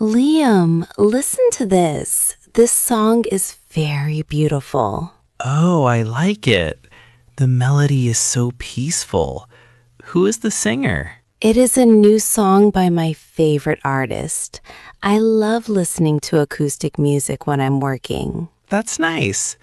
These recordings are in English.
Liam, listen to this. This song is very beautiful. Oh, I like it. The melody is so peaceful. Who is the singer? It is a new song by my favorite artist. I love listening to acoustic music when I'm working. That's nice.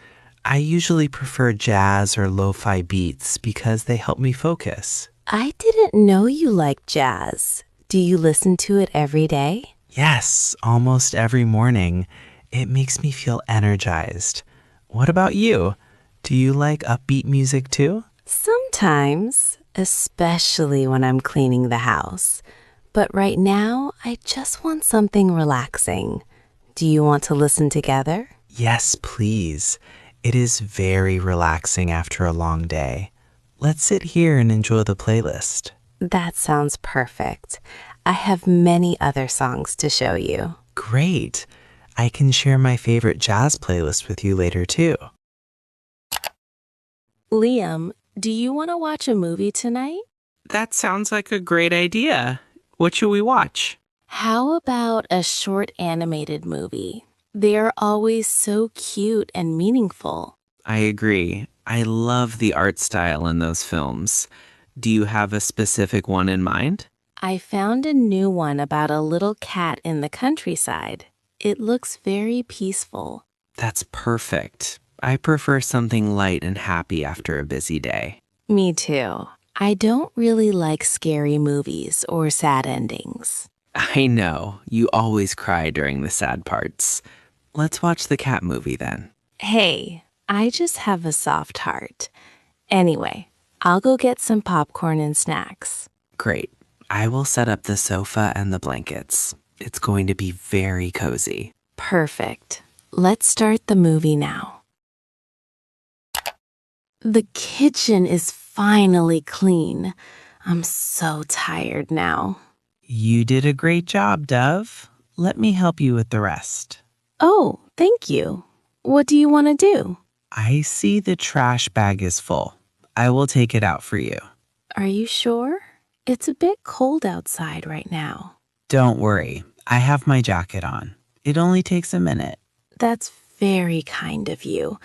I usually prefer jazz or lo-fi beats because they help me focus. I didn't know you liked jazz. Do you listen to it every day? Yes, almost every morning. It makes me feel energized. What about you? Do you like upbeat music too? Sometimes, especially when I'm cleaning the house. But right now, I just want something relaxing. Do you want to listen together? Yes, please. It is very relaxing after a long day. Let's sit here and enjoy the playlist. That sounds perfect. I have many other songs to show you. Great. I can share my favorite jazz playlist with you later too. Liam, do you want to watch a movie tonight? That sounds like a great idea. What should we watch? How about a short animated movie? They are always so cute and meaningful. I agree. I love the art style in those films. Do you have a specific one in mind? I found a new one about a little cat in the countryside. It looks very peaceful. That's perfect. I prefer something light and happy after a busy day. Me too. I don't really like scary movies or sad endings. I know. You always cry during the sad parts. Let's watch the cat movie then. Hey, I just have a soft heart. Anyway, I'll go get some popcorn and snacks. Great. I will set up the sofa and the blankets. It's going to be very cozy. Perfect. Let's start the movie now. The kitchen is finally clean. I'm so tired now. You did a great job, Dove. Let me help you with the rest. Oh, thank you. What do you want to do? I see the trash bag is full. I will take it out for you. Are you sure? It's a bit cold outside right now. Don't worry. I have my jacket on. It only takes a minute. That's very kind of you.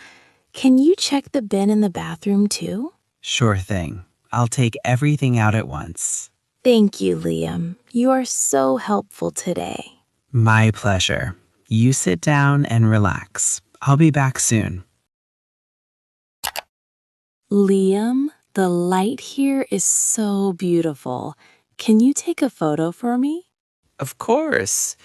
Can you check the bin in the bathroom too? Sure thing. I'll take everything out at once. Thank you, Liam. You are so helpful today. My pleasure. You sit down and relax. I'll be back soon. Liam, the light here is so beautiful. Can you take a photo for me? Of course.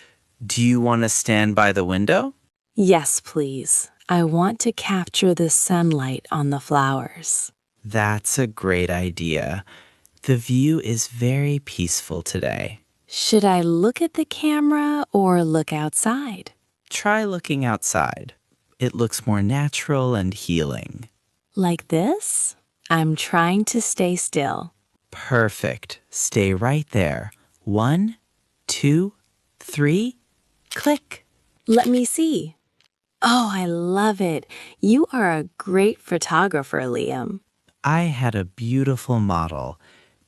Do you want to stand by the window? Yes, please. I want to capture the sunlight on the flowers. That's a great idea. The view is very peaceful today. Should I look at the camera or look outside? Try looking outside. It looks more natural and healing. Like this? I'm trying to stay still. Perfect. Stay right there. 1, 2, 3, click. Let me see. Oh, I love it. You are a great photographer, Liam. I had a beautiful model.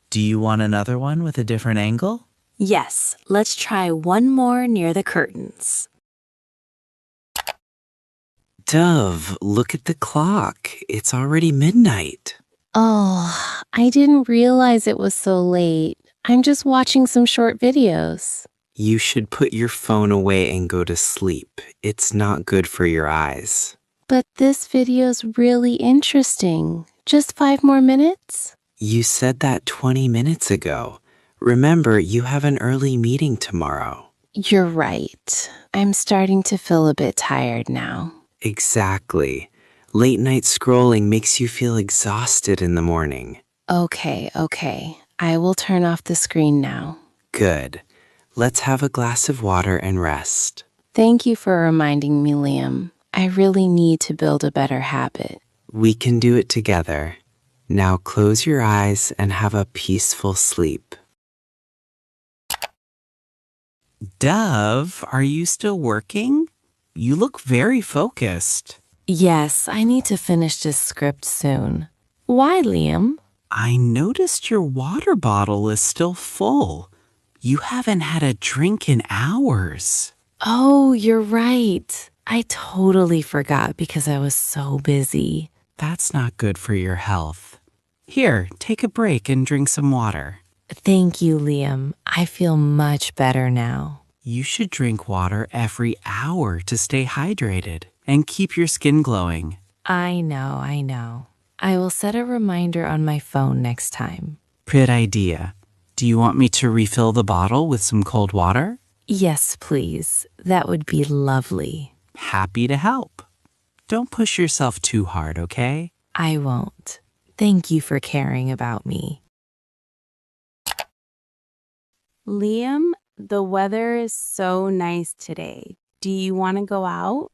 Do you want another one with a different angle? Yes, let's try one more near the curtains. Dove, look at the clock. It's already midnight. Oh, I didn't realize it was so late. I'm just watching some short videos. You should put your phone away and go to sleep. It's not good for your eyes. But this video's really interesting. Just 5 more minutes? You said that 20 minutes ago. Remember, you have an early meeting tomorrow. You're right. I'm starting to feel a bit tired now. Exactly. Late night scrolling makes you feel exhausted in the morning. Okay. I will turn off the screen now. Good. Let's have a glass of water and rest. Thank you for reminding me, Liam. I really need to build a better habit. We can do it together. Now close your eyes and have a peaceful sleep. Dove, are you still working? You look very focused. Yes, I need to finish this script soon. Why, Liam? I noticed your water bottle is still full. You haven't had a drink in hours. Oh, you're right. I totally forgot because I was so busy. That's not good for your health. Here, take a break and drink some water. Thank you, Liam. I feel much better now. You should drink water every hour to stay hydrated and keep your skin glowing. I know. I will set a reminder on my phone next time. Good idea. Do you want me to refill the bottle with some cold water? Yes, please. That would be lovely. Happy to help. Don't push yourself too hard, okay? I won't. Thank you for caring about me. Liam, the weather is so nice today. Do you want to go out?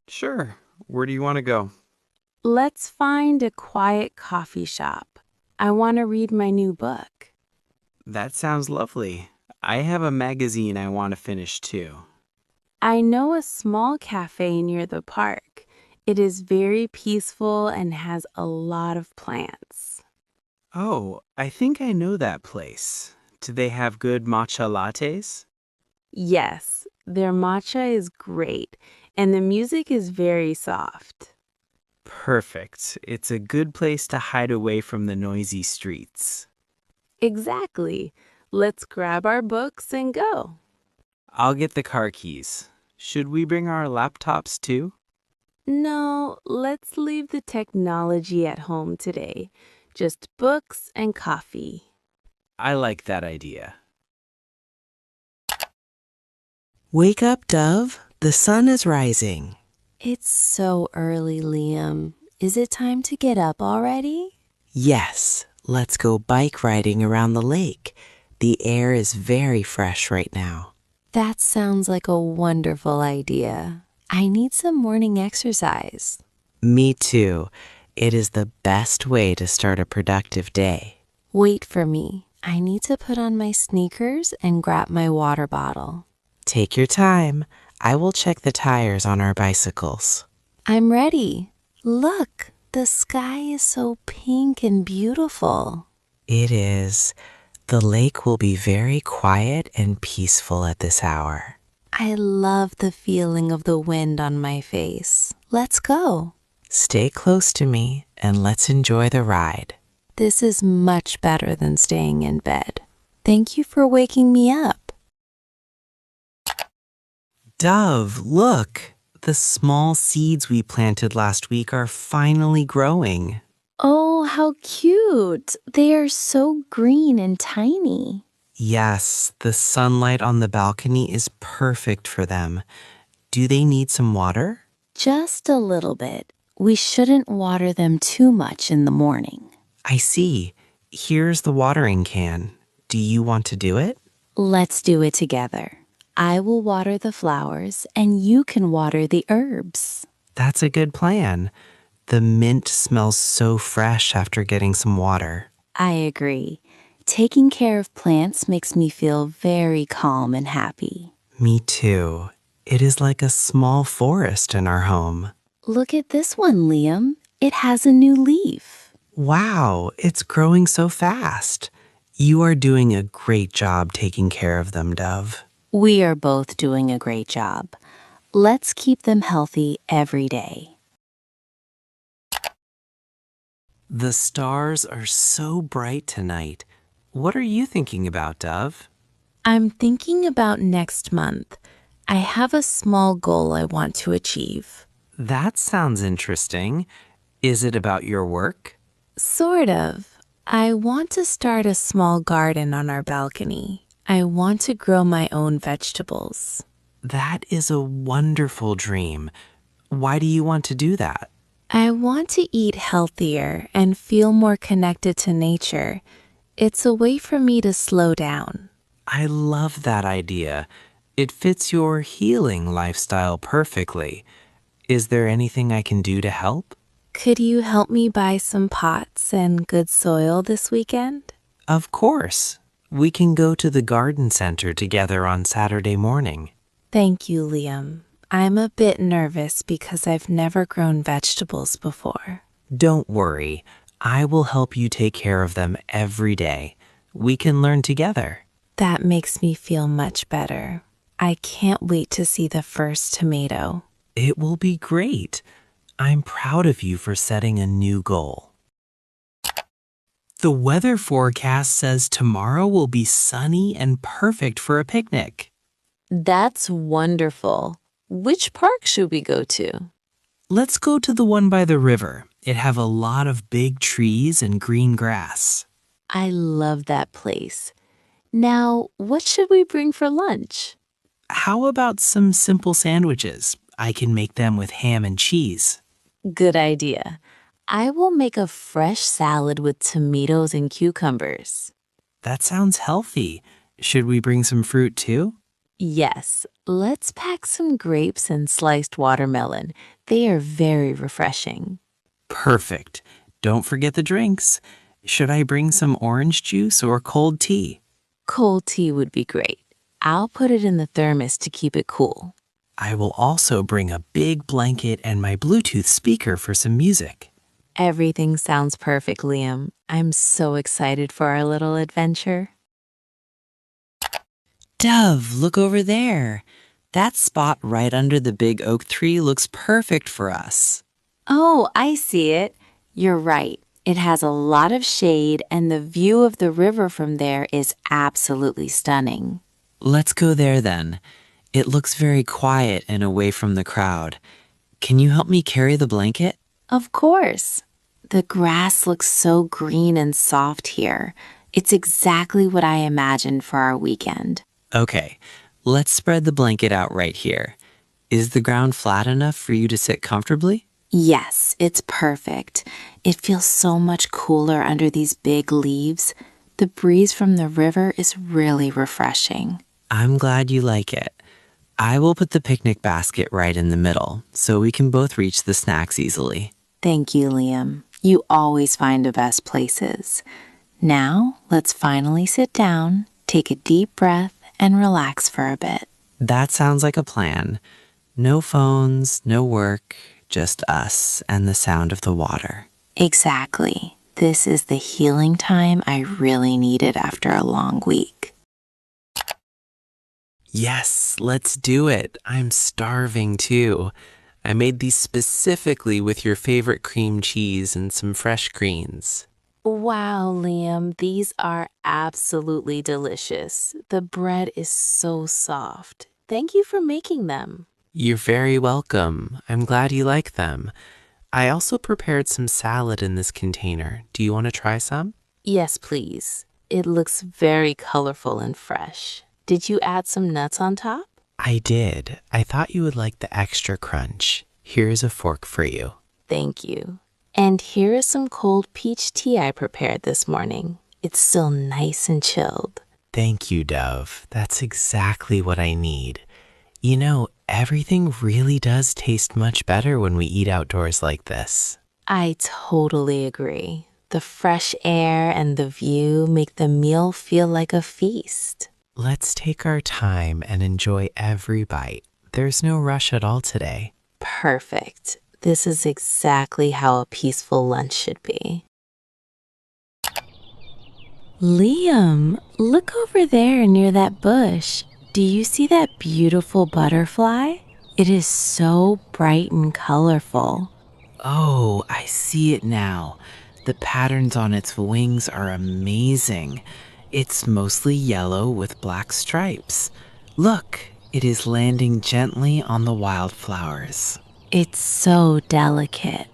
Sure. Where do you want to go? Let's find a quiet coffee shop. I want to read my new book. That sounds lovely. I have a magazine I want to finish too. I know a small cafe near the park. It is very peaceful and has a lot of plants. Oh, I think I know that place. Do they have good matcha lattes? Yes, their matcha is great, and the music is very soft. Perfect. It's a good place to hide away from the noisy streets. Exactly. Let's grab our books and go. I'll get the car keys. Should we bring our laptops too? No, let's leave the technology at home today. Just books and coffee. I like that idea. Wake up, Dove. The sun is rising. It's so early, Liam. Is it time to get up already? Yes, let's go bike riding around the lake. The air is very fresh right now. That sounds like a wonderful idea. I need some morning exercise. Me too. It is the best way to start a productive day. Wait for me. I need to put on my sneakers and grab my water bottle. Take your time. I will check the tires on our bicycles. I'm ready. Look, the sky is so pink and beautiful. It is. The lake will be very quiet and peaceful at this hour. I love the feeling of the wind on my face. Let's go. Stay close to me and let's enjoy the ride. This is much better than staying in bed. Thank you for waking me up. Dove, look! The small seeds we planted last week are finally growing. Oh, how cute! They are so green and tiny. Yes, the sunlight on the balcony is perfect for them. Do they need some water? Just a little bit. We shouldn't water them too much in the morning. I see. Here's the watering can. Do you want to do it? Let's do it together. I will water the flowers and you can water the herbs. That's a good plan. The mint smells so fresh after getting some water. I agree. Taking care of plants makes me feel very calm and happy. Me too. It is like a small forest in our home. Look at this one, Liam. It has a new leaf. Wow, it's growing so fast. You are doing a great job taking care of them, Dove. We are both doing a great job. Let's keep them healthy every day. The stars are so bright tonight. What are you thinking about, Dove? I'm thinking about next month. I have a small goal I want to achieve. That sounds interesting. Is it about your work? Sort of. I want to start a small garden on our balcony. I want to grow my own vegetables. That is a wonderful dream. Why do you want to do that? I want to eat healthier and feel more connected to nature. It's a way for me to slow down. I love that idea. It fits your healing lifestyle perfectly. Is there anything I can do to help? Could you help me buy some pots and good soil this weekend? Of course. We can go to the garden center together on Saturday morning. Thank you, Liam. I'm a bit nervous because I've never grown vegetables before. Don't worry. I will help you take care of them every day. We can learn together. That makes me feel much better. I can't wait to see the first tomato. It will be great. I'm proud of you for setting a new goal. The weather forecast says tomorrow will be sunny and perfect for a picnic. That's wonderful. Which park should we go to? Let's go to the one by the river. It have a lot of big trees and green grass. I love that place. Now, what should we bring for lunch? How about some simple sandwiches? I can make them with ham and cheese. Good idea. I will make a fresh salad with tomatoes and cucumbers. That sounds healthy. Should we bring some fruit too? Yes, let's pack some grapes and sliced watermelon. They are very refreshing. Perfect. Don't forget the drinks. Should I bring some orange juice or cold tea? Cold tea would be great. I'll put it in the thermos to keep it cool. I will also bring a big blanket and my Bluetooth speaker for some music. Everything sounds perfect, Liam. I'm so excited for our little adventure. Dove, look over there. That spot right under the big oak tree looks perfect for us. Oh, I see it. You're right. It has a lot of shade, and the view of the river from there is absolutely stunning. Let's go there then. It looks very quiet and away from the crowd. Can you help me carry the blanket? Of course. The grass looks so green and soft here. It's exactly what I imagined for our weekend. Okay, let's spread the blanket out right here. Is the ground flat enough for you to sit comfortably? Yes, it's perfect. It feels so much cooler under these big leaves. The breeze from the river is really refreshing. I'm glad you like it. I will put the picnic basket right in the middle so we can both reach the snacks easily. Thank you, Liam. You always find the best places. Now, let's finally sit down, take a deep breath, and relax for a bit. That sounds like a plan. No phones, no work, just us and the sound of the water. Exactly. This is the healing time I really needed after a long week. Yes, let's do it. I'm starving too. I made these specifically with your favorite cream cheese and some fresh greens. Wow, Liam, these are absolutely delicious. The bread is so soft. Thank you for making them. You're very welcome. I'm glad you like them. I also prepared some salad in this container. Do you want to try some? Yes, please. It looks very colorful and fresh. Did you add some nuts on top? I did. I thought you would like the extra crunch. Here's a fork for you. Thank you. And here is some cold peach tea I prepared this morning. It's still nice and chilled. Thank you, Dove. That's exactly what I need. You know, everything really does taste much better when we eat outdoors like this. I totally agree. The fresh air and the view make the meal feel like a feast. Let's take our time and enjoy every bite. There's no rush at all today. Perfect. This is exactly how a peaceful lunch should be. Liam, look over there near that bush. Do you see that beautiful butterfly? It is so bright and colorful. Oh, I see it now. The patterns on its wings are amazing. It's mostly yellow with black stripes. Look, it is landing gently on the wildflowers. It's so delicate.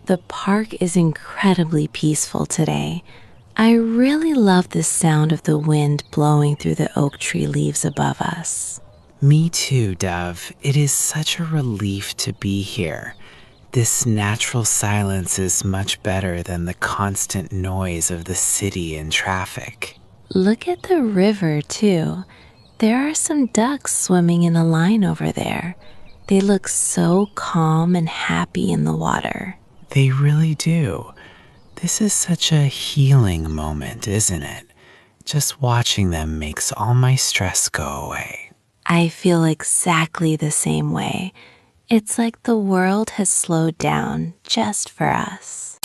The park is incredibly peaceful today. I really love the sound of the wind blowing through the oak tree leaves above us. Me too, Dove. It is such a relief to be here. This natural silence is much better than the constant noise of the city and traffic. Look at the river, too. There are some ducks swimming in a line over there. They look so calm and happy in the water. They really do. This is such a healing moment, isn't it? Just watching them makes all my stress go away. I feel exactly the same way. It's like the world has slowed down just for us.